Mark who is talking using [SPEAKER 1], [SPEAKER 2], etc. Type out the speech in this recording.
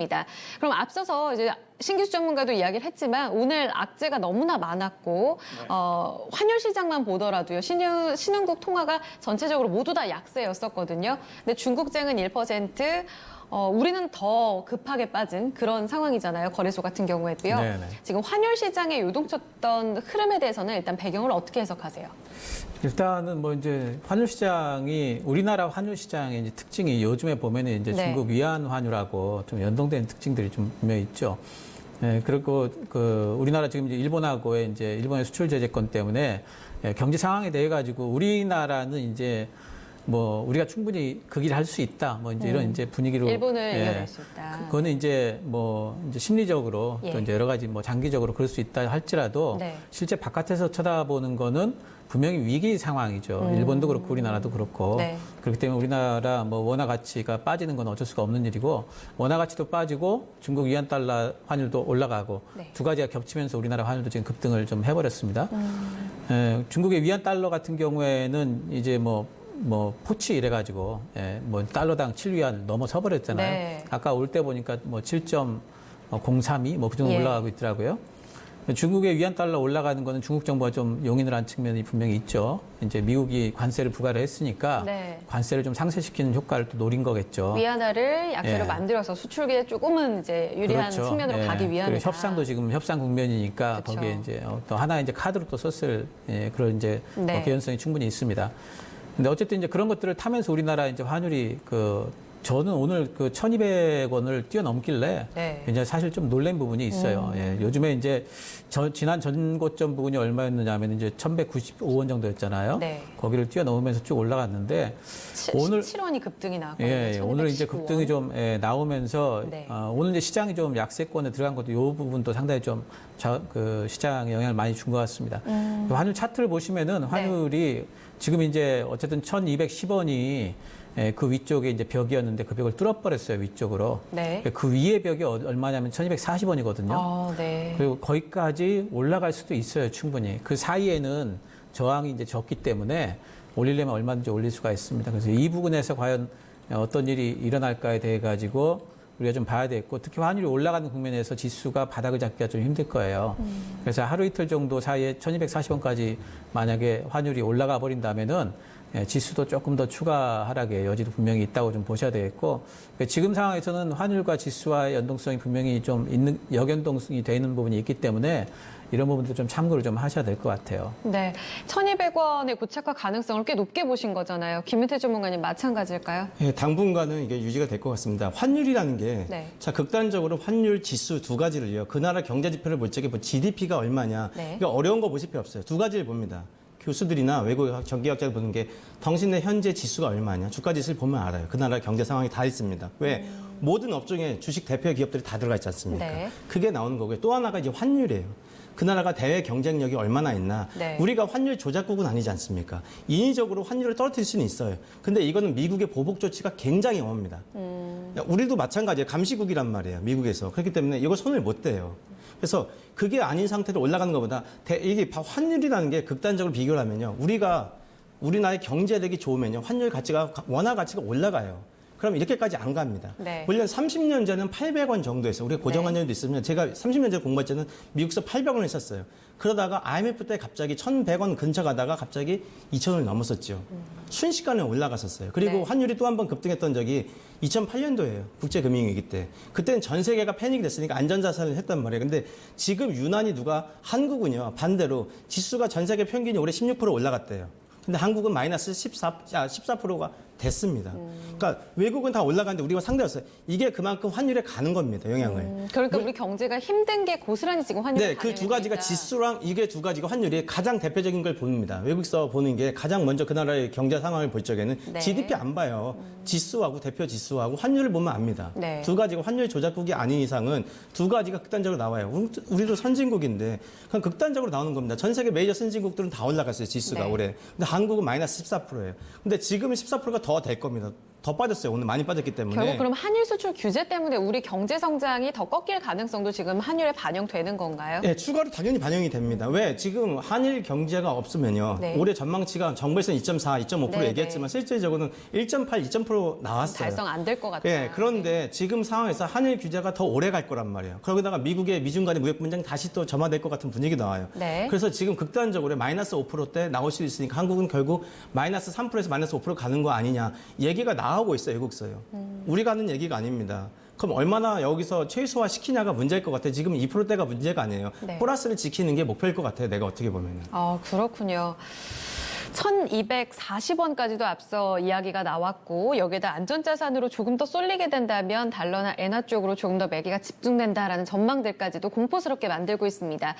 [SPEAKER 1] 입니다. 그럼 앞서서 이제 신기수 전문가도 이야기를 했지만 오늘 악재가 너무나 많았고 환율 시장만 보더라도요 신흥국 통화가 전체적으로 모두 다 약세였었거든요. 근데 중국장은 1%, 우리는 더 급하게 빠진 그런 상황이잖아요. 거래소 같은 경우에도요.
[SPEAKER 2] 네네.
[SPEAKER 1] 지금 환율 시장에 요동쳤던 흐름에 대해서는 일단 배경을 어떻게 해석하세요?
[SPEAKER 2] 일단은 뭐 이제 환율 시장이 우리나라 환율 시장의 이제 특징이 요즘에 보면은 이제
[SPEAKER 1] 네.
[SPEAKER 2] 중국 위안 환율하고 좀 연동된 특징들이 좀 분명히 있죠. 예, 그리고 그 우리나라 지금 이제 일본하고의 이제 일본의 수출 제재권 때문에 경제 상황에 대해 가지고 우리나라는 이제 뭐 우리가 충분히 그 길을 할 수 있다. 뭐 이제 이런 이제 분위기로
[SPEAKER 1] 일본을 이겨낼 수 있다.
[SPEAKER 2] 그거는 이제 뭐 이제 심리적으로 또 이제 여러 가지 뭐 장기적으로 그럴 수 있다 할지라도
[SPEAKER 1] 네.
[SPEAKER 2] 실제 바깥에서 쳐다보는 거는 분명히 위기 상황이죠. 일본도 그렇고 우리나라도 그렇고.
[SPEAKER 1] 네.
[SPEAKER 2] 그렇기 때문에 우리나라 뭐 원화 가치가 빠지는 건 어쩔 수가 없는 일이고 원화 가치도 빠지고 중국 위안 달러 환율도 올라가고
[SPEAKER 1] 네.
[SPEAKER 2] 두 가지가 겹치면서 우리나라 환율도 지금 급등을 좀 해버렸습니다. 중국의 위안 달러 같은 경우에는 이제 뭐 포치 이래가지고 뭐 달러당 7위안 넘어서 버렸잖아요.
[SPEAKER 1] 네.
[SPEAKER 2] 아까 올 때 보니까 뭐 7.032 뭐 그 정도 올라가고 있더라고요. 중국의 위안 달러 올라가는 거는 중국 정부가 좀 용인을 한 측면이 분명히 있죠. 이제 미국이 관세를 부과를 했으니까
[SPEAKER 1] 네.
[SPEAKER 2] 관세를 좀 상쇄시키는 효과를 또 노린 거겠죠.
[SPEAKER 1] 위안화를 약세로 만들어서 수출기에 조금은 이제 유리한
[SPEAKER 2] 그렇죠.
[SPEAKER 1] 측면으로 가기 위함이다.
[SPEAKER 2] 그리고 협상도 지금 협상 국면이니까
[SPEAKER 1] 그렇죠.
[SPEAKER 2] 거기에 이제 또 하나의 이제 카드로 또 썼을 그런 이제
[SPEAKER 1] 네.
[SPEAKER 2] 개연성이 충분히 있습니다. 근데 어쨌든 이제 그런 것들을 타면서 우리나라 이제 환율이 저는 오늘 1,200원을 뛰어넘길래
[SPEAKER 1] 네.
[SPEAKER 2] 굉장히 사실 좀 놀란 부분이 있어요. 요즘에 이제 지난 전고점 부분이 얼마였느냐 하면 이제 1,195원 정도였잖아요.
[SPEAKER 1] 네.
[SPEAKER 2] 거기를 뛰어넘으면서 쭉 올라갔는데 오늘
[SPEAKER 1] 17원이 급등이 나왔거든요.
[SPEAKER 2] 오늘 이제
[SPEAKER 1] 1215원.
[SPEAKER 2] 급등이 좀 이나오면서
[SPEAKER 1] 네.
[SPEAKER 2] 오늘 이제 시장이 좀 약세권에 들어간 것도 이 부분도 상당히 좀 시장에 영향을 많이 준 것 같습니다. 환율 차트를 보시면은 환율이 지금 이제 어쨌든 1,210원이 그 위쪽에 이제 벽이었는데 그 벽을 뚫어버렸어요, 위쪽으로.
[SPEAKER 1] 네.
[SPEAKER 2] 그 위에 벽이 얼마냐면 1,240원이거든요.
[SPEAKER 1] 네.
[SPEAKER 2] 그리고 거기까지 올라갈 수도 있어요, 충분히. 그 사이에는 저항이 이제 적기 때문에 올리려면 얼마든지 올릴 수가 있습니다. 그래서 이 부분에서 과연 어떤 일이 일어날까에 대해 가지고 우리가 좀 봐야 되겠고, 특히 환율이 올라가는 국면에서 지수가 바닥을 잡기가 좀 힘들 거예요. 그래서 하루 이틀 정도 사이에 1,240원까지 만약에 환율이 올라가 버린다면은 지수도 조금 더 추가 하락의 여지도 분명히 있다고 좀 보셔야 되겠고, 지금 상황에서는 환율과 지수와의 연동성이 분명히 좀 있는, 역연동성이 되는 부분이 있기 때문에 이런 부분도 좀 참고를 좀 하셔야 될 것 같아요.
[SPEAKER 1] 네. 1,200원의 고착화 가능성을 꽤 높게 보신 거잖아요. 김윤태 전문가님 마찬가지일까요?
[SPEAKER 3] 예, 당분간은 이게 유지가 될 것 같습니다. 환율이라는 게,
[SPEAKER 1] 네.
[SPEAKER 3] 자, 극단적으로 환율 지수 두 가지를요. 그 나라 경제 지표를 볼 적에 뭐 GDP가 얼마냐.
[SPEAKER 1] 네.
[SPEAKER 3] 이거 어려운 거 보실 필요 없어요. 두 가지를 봅니다. 교수들이나 외국 정기학자들 보는 게 당신의 현재 지수가 얼마냐. 주가 지수를 보면 알아요. 그 나라 경제 상황이 다 있습니다. 왜? 모든 업종에 주식 대표 기업들이 다 들어가 있지 않습니까?
[SPEAKER 1] 네.
[SPEAKER 3] 그게 나오는 거고요. 또 하나가 이제 환율이에요. 그 나라가 대외 경쟁력이 얼마나 있나.
[SPEAKER 1] 네.
[SPEAKER 3] 우리가 환율 조작국은 아니지 않습니까? 인위적으로 환율을 떨어뜨릴 수는 있어요. 근데 이거는 미국의 보복 조치가 굉장히 엄합니다. 우리도 마찬가지예요. 감시국이란 말이에요. 미국에서. 그렇기 때문에 이거 손을 못 대요. 그래서 그게 아닌 상태로 올라가는 것보다 이게 환율이라는 게 극단적으로 비교를 하면요. 우리나라의 경제력이 좋으면요. 환율 가치가, 원화 가치가 올라가요. 그럼 이렇게까지 안 갑니다.
[SPEAKER 1] 네.
[SPEAKER 3] 물론 30년 전은 800원 정도였어요. 우리가 고정환율도 있으면 제가 30년 전에 공부할 때는 미국서 800원을 썼어요. 그러다가 IMF 때 갑자기 1,100원 근처 가다가 갑자기 2,000원을 넘었었죠. 순식간에 올라갔었어요. 그리고
[SPEAKER 1] 네.
[SPEAKER 3] 환율이 또 한 번 급등했던 적이 2008년도예요. 국제금융위기 때. 그때는 전 세계가 패닉이 됐으니까 안전자산을 했단 말이에요. 근데 지금 유난히 한국은요, 반대로 지수가 전 세계 평균이 올해 16% 올라갔대요. 근데 한국은 마이너스 14%가 됐습니다. 그러니까 외국은 다 올라가는데 우리가 상대였어요. 이게 그만큼 환율에 가는 겁니다, 영향을.
[SPEAKER 1] 그러니까 우리 경제가 힘든 게 고스란히 지금 환율에
[SPEAKER 3] 네, 그 두 가지가 지수랑 이게 두 가지가 환율이 가장 대표적인 걸 봅니다. 외국에서 보는 게 가장 먼저 그 나라의 경제 상황을 볼 적에는
[SPEAKER 1] 네.
[SPEAKER 3] GDP 안 봐요. 지수하고 대표 지수하고 환율을 보면 압니다.
[SPEAKER 1] 네.
[SPEAKER 3] 두 가지가 환율 조작국이 아닌 이상은 두 가지가 극단적으로 나와요. 우리도 선진국인데 그냥 극단적으로 나오는 겁니다. 전 세계 메이저 선진국들은 다 올라갔어요, 지수가
[SPEAKER 1] 네.
[SPEAKER 3] 올해. 근데 한국은 마이너스 14%예요. 근데 지금은 14%가 더 될 겁니다. 더 빠졌어요. 오늘 많이 빠졌기 때문에.
[SPEAKER 1] 결국 그럼 한일 수출 규제 때문에 우리 경제 성장이 더 꺾일 가능성도 지금 환율에 반영되는 건가요?
[SPEAKER 3] 네, 추가로 당연히 반영이 됩니다. 왜? 지금 한일 경제가 없으면요.
[SPEAKER 1] 네.
[SPEAKER 3] 올해 전망치가 정부에서는 2.4, 2.5%
[SPEAKER 1] 네,
[SPEAKER 3] 얘기했지만 실질적으로는 1.8, 2.0% 나왔어요.
[SPEAKER 1] 달성 안 될 것 같아요.
[SPEAKER 3] 예, 그런데 지금 상황에서 한일 규제가 더 오래 갈 거란 말이에요. 거기다가 미국의 미중 간의 무역 분쟁 다시 또 점화될 것 같은 분위기 나와요.
[SPEAKER 1] 네.
[SPEAKER 3] 그래서 지금 극단적으로 마이너스 5%대 나올 수 있으니까 한국은 결국 마이너스 3%에서 마이너스 5% 가는 거 아니냐 얘기가 나오고 있어요, 외국서요. 우리가 하는 얘기가 아닙니다. 그럼 얼마나 여기서 최소화 시키냐가 문제일 것 같아요. 지금 2%대가 문제가 아니에요.
[SPEAKER 1] 네.
[SPEAKER 3] 플러스를 지키는 게 목표일 것 같아요. 내가 어떻게 보면은.
[SPEAKER 1] 그렇군요. 1,240원까지도 앞서 이야기가 나왔고 여기에다 안전자산으로 조금 더 쏠리게 된다면 달러나 엔화 쪽으로 조금 더 매기가 집중된다라는 전망들까지도 공포스럽게 만들고 있습니다.